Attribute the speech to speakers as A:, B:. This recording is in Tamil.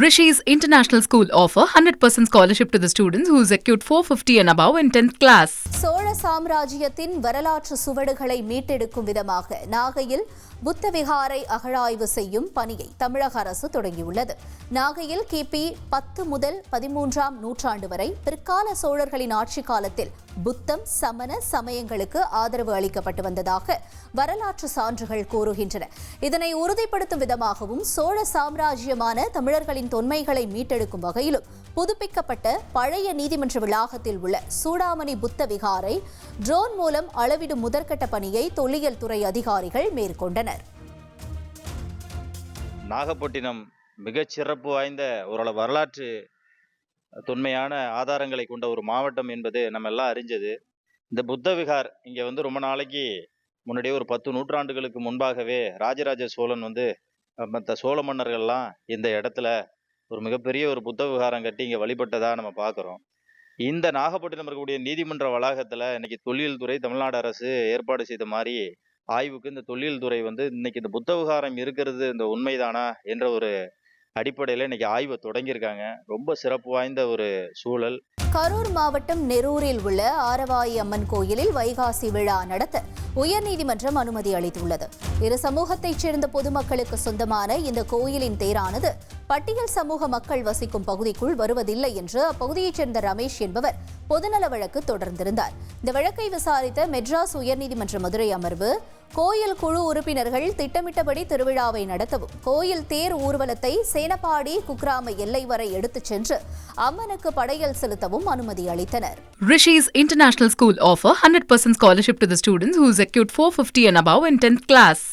A: Rishi's International School offer 100% scholarship to the students who secured 450 and above in 10th class.
B: Chola சாம்ராஜ்யத்தின் வரலாற்று சுவடுகளை மீட்டெடுக்கும் விதமாக நாகையில் புத்த விகாரை அகழாய்வு செய்யும் பணியை தமிழக அரசு தொடங்கியுள்ளது. நாகையில் கிபி 10 முதல் 13ஆம் நூற்றாண்டு வரை பிற்கால சோழர்களின் ஆட்சி காலத்தில் புத்தம் சமண சமயங்களுக்கு ஆதரவு அளிக்கப்பட்டு வந்ததாக வரலாற்று சான்றுகள் கூறுகின்றன. இதனை உறுதிப்படுத்தும் விதமாகவும் சோழ சாம்ராஜ்யமான தமிழர்களின் தொன்மைகளை மீட்டெடுக்கும் வகையிலும் புதுப்பிக்கப்பட்ட பழைய நீதிமன்ற வளாகத்தில் உள்ள சூடாமணி புத்த விகாரை ட்ரோன் மூலம் அளவிடும் முதற்கட்ட பணியை தொல்லியல் துறை அதிகாரிகள் மேற்கொண்டனர்.
C: நாகப்பட்டினம் மிகச் சிறப்பு வாய்ந்த ஒரு வரலாற்று தொன்மையான ஆதாரங்களை கொண்ட ஒரு மாவட்டம் என்பது நம்ம எல்லாம் அறிஞ்சது. இந்த புத்த விகார் இங்கே ரொம்ப நாளைக்கு முன்னாடியே ஒரு 10 நூற்றாண்டுகளுக்கு முன்பாகவே ராஜராஜ சோழன் மற்ற சோழ மன்னர்கள்லாம் இந்த இடத்துல ஒரு மிகப்பெரிய ஒரு புத்த விகாரம் கட்டி இங்கே வழிபட்டதா நம்ம பார்க்குறோம். இந்த நாகப்பட்டினம் இருக்கக்கூடிய நீதிமன்ற வளாகத்தில் இன்னைக்கு தொல்லியல் துறை தமிழ்நாடு அரசு ஏற்பாடு செய்த மாதிரி ஆய்வுக்கு இந்த தொல்லியல் துறை இன்னைக்கு இந்த புத்த விகாரம் இருக்கிறது இந்த உண்மைதானா என்ற ஒரு அடிப்படையில் இன்னைக்கு ஆய்வை தொடங்கியிருக்காங்க. ரொம்ப சிறப்பு வாய்ந்த ஒரு சூழல்.
B: கரூர் மாவட்டம் நெரூரில் உள்ள ஆரவாயி அம்மன் கோயிலில் வைகாசி விழா நடத்த உயர்நீதிமன்றம் அனுமதி அளித்துள்ளது. இரு சமூகத்தைச் சேர்ந்த பொதுமக்களுக்கு சொந்தமான இந்த கோயிலின் தேரானது பட்டியல் சமூக மக்கள் வசிக்கும் பகுதிக்குள் வருவதில்லை என்று அப்பகுதியைச் சேர்ந்த ரமேஷ் என்பவர் பொதுநல வழக்கு தொடர்ந்திருந்தார். இந்த வழக்கை விசாரித்த மெட்ராஸ் உயர்நீதிமன்ற மதுரை அமர்வு கோயில் குழு உறுப்பினர்கள் திட்டமிட்டபடி திருவிழாவை நடத்தவும் கோயில் தேர் ஊர்வலத்தை சேனப்பாடி குக்ராம எல்லை வரை எடுத்துச் சென்று அம்மனுக்கு படையல் செலுத்தவும் அனுமதி அளித்தனர்.
A: Rishi's International School offer 100% scholarship to the students who secured 450 and above in 10th class.